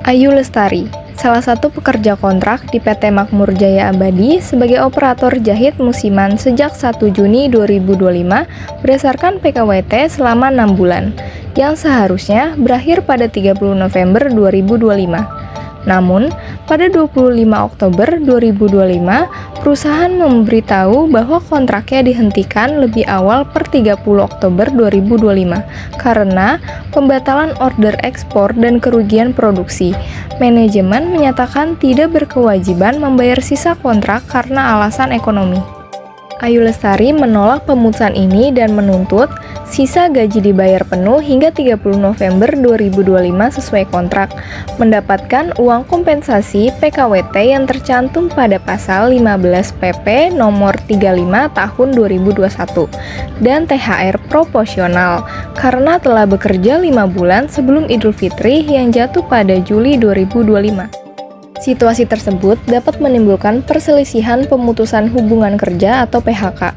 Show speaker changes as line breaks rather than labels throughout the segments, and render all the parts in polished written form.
Ayu Lestari, salah satu pekerja kontrak di PT Makmur Jaya Abadi sebagai operator jahit musiman sejak 1 Juni 2025 berdasarkan PKWT selama 6 bulan, yang seharusnya berakhir pada 30 November 2025. Namun, pada 25 Oktober 2025, perusahaan memberitahu bahwa kontraknya dihentikan lebih awal per 30 Oktober 2025 karena pembatalan order ekspor dan kerugian produksi. Manajemen menyatakan tidak berkewajiban membayar sisa kontrak karena alasan ekonomi. Ayu Lestari menolak pemutusan ini dan menuntut sisa gaji dibayar penuh hingga 30 November 2025 sesuai kontrak, mendapatkan uang kompensasi PKWT yang tercantum pada pasal 15 PP nomor 35 tahun 2021 dan THR proporsional karena telah bekerja 5 bulan sebelum Idul Fitri yang jatuh pada Juli 2025. Situasi tersebut dapat menimbulkan perselisihan pemutusan hubungan kerja atau PHK.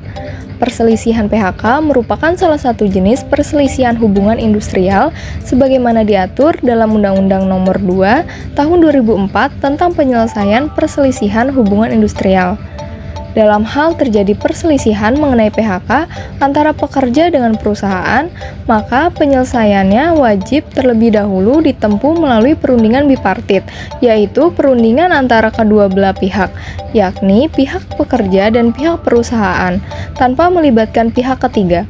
Perselisihan PHK merupakan salah satu jenis perselisihan hubungan industrial sebagaimana diatur dalam Undang-Undang Nomor 2 Tahun 2004 tentang penyelesaian perselisihan hubungan industrial. Dalam hal terjadi perselisihan mengenai PHK antara pekerja dengan perusahaan, maka penyelesaiannya wajib terlebih dahulu ditempuh melalui perundingan bipartit, yaitu perundingan antara kedua belah pihak, yakni pihak pekerja dan pihak perusahaan, tanpa melibatkan pihak ketiga.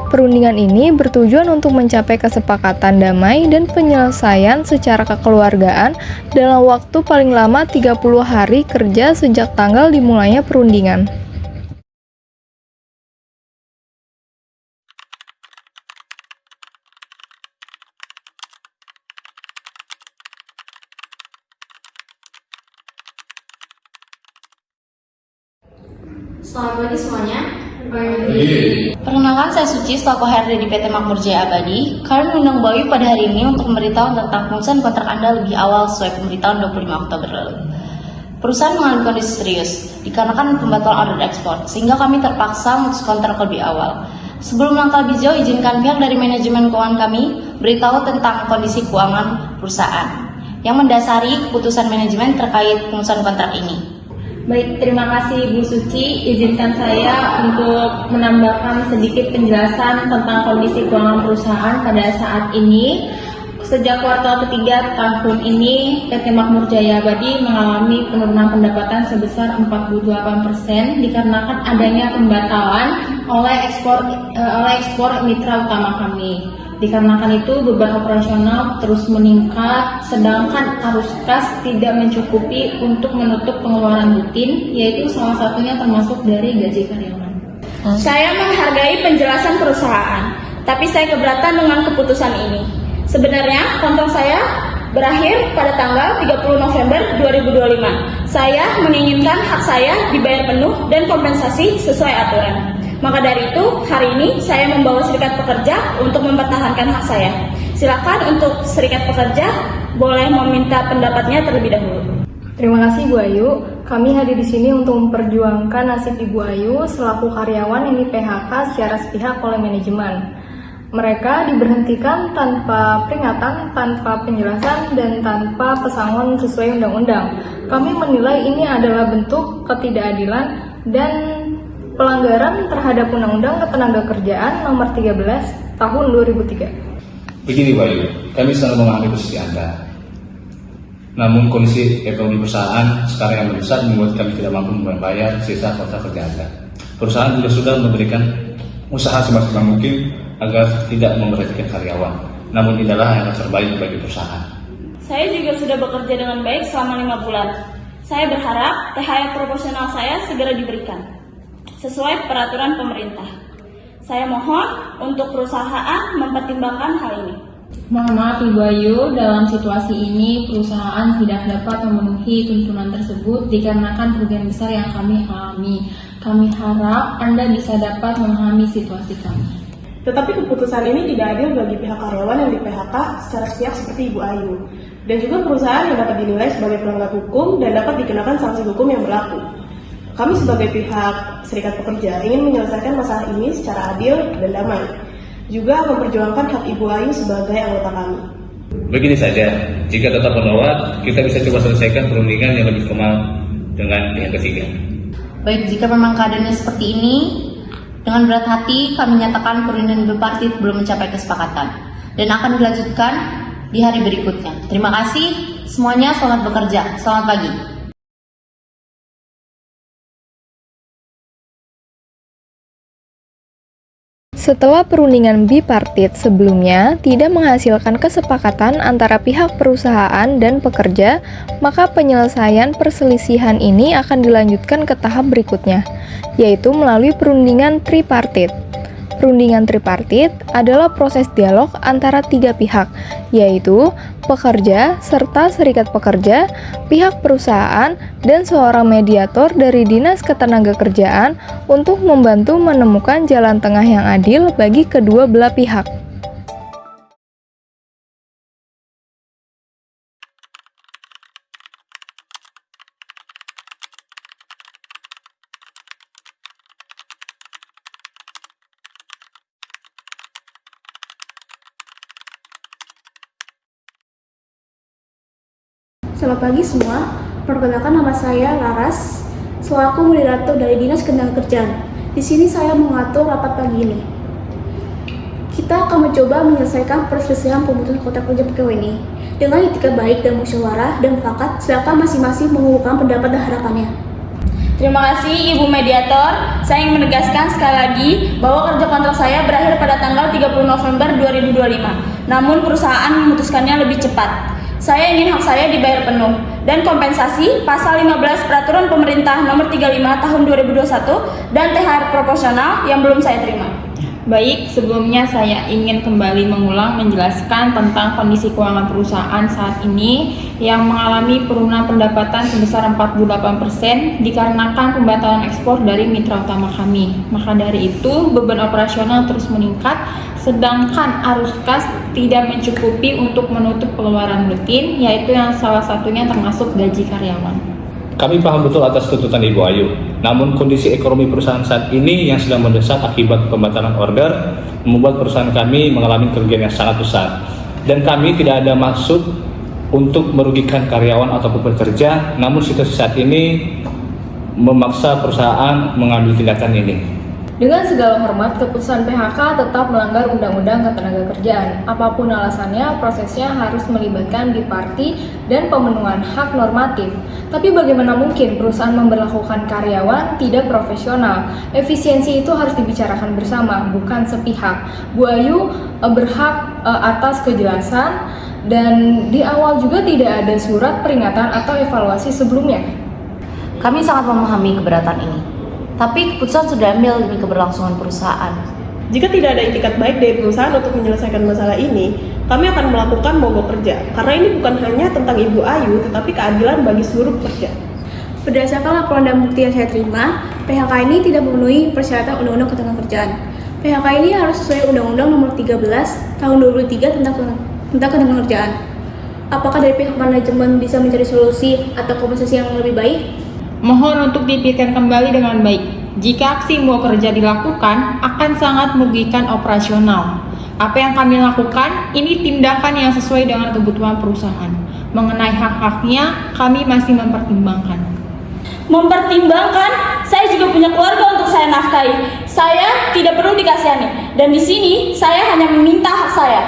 Perundingan ini bertujuan untuk mencapai kesepakatan damai dan penyelesaian secara kekeluargaan dalam waktu paling lama 30 hari kerja sejak tanggal dimulainya perundingan.
Selamat pagi semuanya.
Perkenalkan, saya Suci selaku HRD di PT Makmur Jaya Abadi. Kami mengundang Bayu pada hari ini untuk memberitahu tentang pemutusan kontrak Anda lebih awal sesuai pemberitahuan 25 Oktober lalu. Perusahaan mengalami kondisi serius dikarenakan pembatalan order ekspor, sehingga kami terpaksa memutus kontrak lebih awal. Sebelum langkah lebih jauh, izinkan pihak dari manajemen keuangan kami beritahu tentang kondisi keuangan perusahaan yang mendasari keputusan manajemen terkait pemutusan kontrak ini.
Baik, terima kasih Bu Suci. Izinkan saya untuk menambahkan sedikit penjelasan tentang kondisi keuangan perusahaan pada saat ini. Sejak kuartal ketiga tahun ini, PT Makmur Jaya Abadi mengalami penurunan pendapatan sebesar 48% dikarenakan adanya pembatalan oleh ekspor mitra utama kami. Dikarenakan itu beban operasional terus meningkat, sedangkan arus kas tidak mencukupi untuk menutup pengeluaran rutin, yaitu salah satunya termasuk dari gaji karyawan. Saya menghargai penjelasan perusahaan, tapi saya keberatan dengan keputusan ini. Sebenarnya kontrak saya berakhir pada tanggal 30 November 2025. Saya menginginkan hak saya dibayar penuh dan kompensasi sesuai aturan. Maka dari itu, hari ini saya membawa serikat pekerja untuk mempertahankan hak saya. Silakan untuk serikat pekerja boleh meminta pendapatnya terlebih dahulu.
Terima kasih Bu Ayu. Kami hadir di sini untuk memperjuangkan nasib Ibu Ayu selaku karyawan yang di PHK secara sepihak oleh manajemen. Mereka diberhentikan tanpa peringatan, tanpa penjelasan, dan tanpa pesangon sesuai undang-undang. Kami menilai ini adalah bentuk ketidakadilan dan pelanggaran terhadap Undang-Undang Ketenagakerjaan Nomor 13 Tahun 2003.
Begini Bayu, kami selalu memahami posisi Anda. Namun kondisi ekonomi perusahaan sekarang yang mendesak membuat kami tidak mampu membayar sisa kontrak kerja Anda. Perusahaan juga sudah memberikan usaha semaksimal mungkin agar tidak memberhentikan karyawan. Namun inilah yang terbaik bagi perusahaan.
Saya juga sudah bekerja dengan baik selama 5 bulan. Saya berharap THR proporsional saya segera diberikan sesuai peraturan pemerintah. Saya mohon untuk perusahaan mempertimbangkan hal ini.
Mohon maaf Ibu Ayu, dalam situasi ini perusahaan tidak dapat memenuhi tuntutan tersebut dikarenakan kerugian besar yang kami alami. Kami harap Anda bisa dapat memahami situasi kami.
Tetapi keputusan ini tidak adil bagi pihak karyawan yang di PHK secara sepihak seperti Ibu Ayu, dan juga perusahaan yang dapat dinilai sebagai pelanggar hukum dan dapat dikenakan sanksi hukum yang berlaku. Kami sebagai pihak serikat pekerja ingin menyelesaikan masalah ini secara adil dan damai, juga memperjuangkan hak Ibu Ayu sebagai anggota kami.
Begini saja, jika tetap menolak, kita bisa coba selesaikan perundingan yang lebih formal dengan pihak ketiga.
Baik, jika memang keadaannya seperti ini, dengan berat hati kami nyatakan perundingan bipartit belum mencapai kesepakatan dan akan dilanjutkan di hari berikutnya. Terima kasih semuanya, selamat bekerja, selamat pagi.
Setelah perundingan bipartit sebelumnya tidak menghasilkan kesepakatan antara pihak perusahaan dan pekerja, maka penyelesaian perselisihan ini akan dilanjutkan ke tahap berikutnya, yaitu melalui perundingan tripartit. Perundingan tripartit adalah proses dialog antara 3 pihak, yaitu pekerja serta serikat pekerja, pihak perusahaan, dan seorang mediator dari Dinas Ketenagakerjaan untuk membantu menemukan jalan tengah yang adil bagi kedua belah pihak.
Selamat pagi semua, perkenalkan nama saya Laras, selaku moderator dari Dinas Ketenagakerjaan. Di sini saya mengatur rapat pagi ini. Kita akan mencoba menyelesaikan perselisihan pemutusan kontrak kerja PKW ini dengan etika baik dan musyawarah dan mufakat, silakan masing-masing mengungkapkan pendapat dan harapannya.
Terima kasih Ibu Mediator. Saya ingin menegaskan sekali lagi bahwa kerja kontrak saya berakhir pada tanggal 30 November 2025. Namun perusahaan memutuskannya lebih cepat. Saya ingin hak saya dibayar penuh dan kompensasi pasal 15 Peraturan Pemerintah Nomor 35 Tahun 2021 dan THR proporsional yang belum saya terima.
Baik, sebelumnya saya ingin kembali mengulang menjelaskan tentang kondisi keuangan perusahaan saat ini yang mengalami penurunan pendapatan sebesar 48% dikarenakan pembatalan ekspor dari mitra utama kami. Maka dari itu, beban operasional terus meningkat, sedangkan arus kas tidak mencukupi untuk menutup pengeluaran rutin, yaitu yang salah satunya termasuk gaji karyawan.
Kami paham betul atas tuntutan Ibu Ayu, namun kondisi ekonomi perusahaan saat ini yang sedang mendesak akibat pembatalan order membuat perusahaan kami mengalami kerugian yang sangat besar. Dan kami tidak ada maksud untuk merugikan karyawan ataupun pekerja, namun situasi saat ini memaksa perusahaan mengambil tindakan ini.
Dengan segala hormat, keputusan PHK tetap melanggar Undang-Undang Ketenagakerjaan. Apapun alasannya, prosesnya harus melibatkan biparti dan pemenuhan hak normatif. Tapi bagaimana mungkin perusahaan memberlakukan karyawan tidak profesional? Efisiensi itu harus dibicarakan bersama, bukan sepihak. Bu Ayu berhak atas kejelasan dan di awal juga tidak ada surat peringatan atau evaluasi sebelumnya.
Kami sangat memahami keberatan ini, tapi keputusan sudah ambil demi keberlangsungan perusahaan.
Jika tidak ada itikat baik dari perusahaan untuk menyelesaikan masalah ini, kami akan melakukan mogok kerja. Karena ini bukan hanya tentang Ibu Ayu, tetapi keadilan bagi seluruh pekerja.
Berdasarkan laporan dan bukti yang saya terima, PHK ini tidak memenuhi persyaratan Undang-Undang Ketenagakerjaan. PHK ini harus sesuai Undang-Undang Nomor 13 Tahun 2003 tentang Ketenagakerjaan. Apakah dari pihak manajemen bisa mencari solusi atau kompensasi yang lebih baik?
Mohon untuk dipikirkan kembali dengan baik. Jika aksi mogok kerja dilakukan, akan sangat merugikan operasional. Apa yang kami lakukan, ini tindakan yang sesuai dengan kebutuhan perusahaan. Mengenai hak-haknya, kami masih mempertimbangkan.
Mempertimbangkan, saya juga punya keluarga untuk saya nafkahi. Saya tidak perlu dikasihani. Dan di sini, saya hanya meminta hak saya.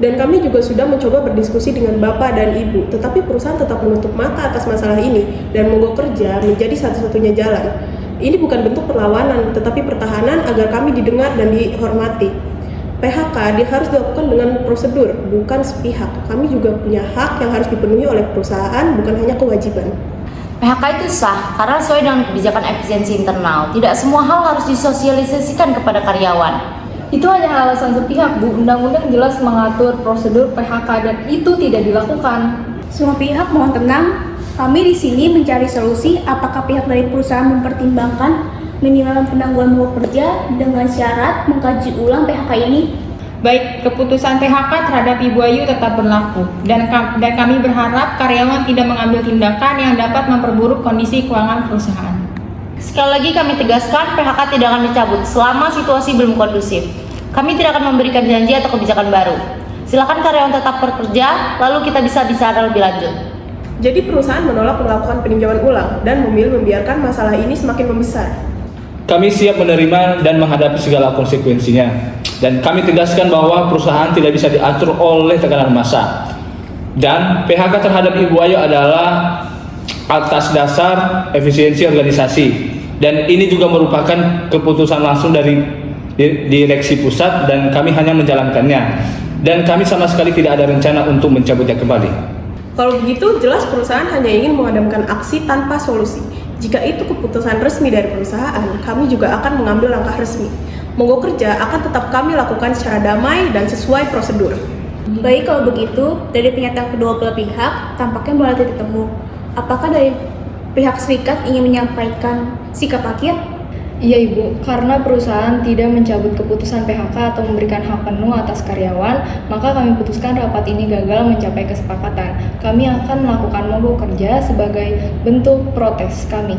Dan kami juga sudah mencoba berdiskusi dengan Bapak dan Ibu, tetapi perusahaan tetap menutup mata atas masalah ini dan mogok kerja menjadi satu-satunya jalan. Ini bukan bentuk perlawanan, tetapi pertahanan agar kami didengar dan dihormati. PHK harus dilakukan dengan prosedur, bukan sepihak. Kami juga punya hak yang harus dipenuhi oleh perusahaan, bukan hanya kewajiban.
PHK itu sah karena sesuai dengan kebijakan efisiensi internal. Tidak semua hal harus disosialisasikan kepada karyawan.
Itu hanya alasan sepihak, Bu. Undang-undang jelas mengatur prosedur PHK dan itu tidak dilakukan.
Semua pihak mohon tenang. Kami di sini mencari solusi apakah pihak dari perusahaan mempertimbangkan minimal penangguhan mogok kerja dengan syarat mengkaji ulang PHK ini.
Baik, keputusan PHK terhadap Ibu Ayu tetap berlaku dan kami berharap karyawan tidak mengambil tindakan yang dapat memperburuk kondisi keuangan perusahaan.
Sekali lagi kami tegaskan, PHK tidak akan dicabut selama situasi belum kondusif. Kami tidak akan memberikan janji atau kebijakan baru. Silakan karyawan tetap bekerja, lalu kita bisa bicara lebih lanjut.
Jadi perusahaan menolak melakukan peninjauan ulang dan memilih membiarkan masalah ini semakin membesar.
Kami siap menerima dan menghadapi segala konsekuensinya. Dan kami tegaskan bahwa perusahaan tidak bisa diatur oleh tekanan massa. Dan PHK terhadap Ibu Ayu adalah atas dasar efisiensi organisasi. Dan ini juga merupakan keputusan langsung dari direksi pusat dan kami hanya menjalankannya. Dan kami sama sekali tidak ada rencana untuk mencabutnya kembali.
Kalau begitu, jelas perusahaan hanya ingin memadamkan aksi tanpa solusi. Jika itu keputusan resmi dari perusahaan, kami juga akan mengambil langkah resmi. Mogok kerja akan tetap kami lakukan secara damai dan sesuai prosedur.
Baik, kalau begitu, dari pernyataan kedua belah pihak, tampaknya mulai titik temu. Apakah dari pihak serikat ingin menyampaikan sikap akhir?
Iya Ibu, karena perusahaan tidak mencabut keputusan PHK atau memberikan hak penuh atas karyawan, maka kami putuskan rapat ini gagal mencapai kesepakatan. Kami akan melakukan mogok kerja sebagai bentuk protes kami.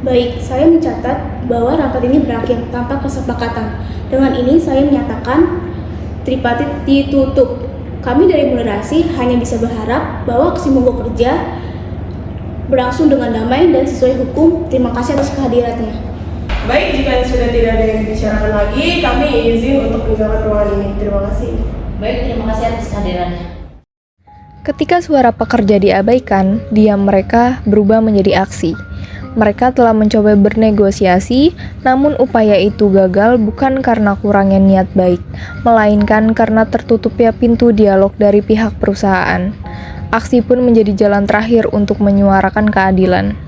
Baik, saya mencatat bahwa rapat ini berakhir tanpa kesepakatan. Dengan ini saya menyatakan tripartit ditutup. Kami dari moderasi hanya bisa berharap bahwa aksi mogok kerja berlangsung dengan damai dan sesuai hukum. Terima kasih atas kehadirannya.
Baik, jika sudah tidak ada yang dibicarakan lagi, kami izin untuk meninggalkan ruangan ini. Terima kasih.
Baik, terima kasih atas kehadirannya.
Ketika suara pekerja diabaikan, diam mereka berubah menjadi aksi. Mereka telah mencoba bernegosiasi, namun upaya itu gagal bukan karena kurangnya niat baik, melainkan karena tertutupnya pintu dialog dari pihak perusahaan. Aksi pun menjadi jalan terakhir untuk menyuarakan keadilan.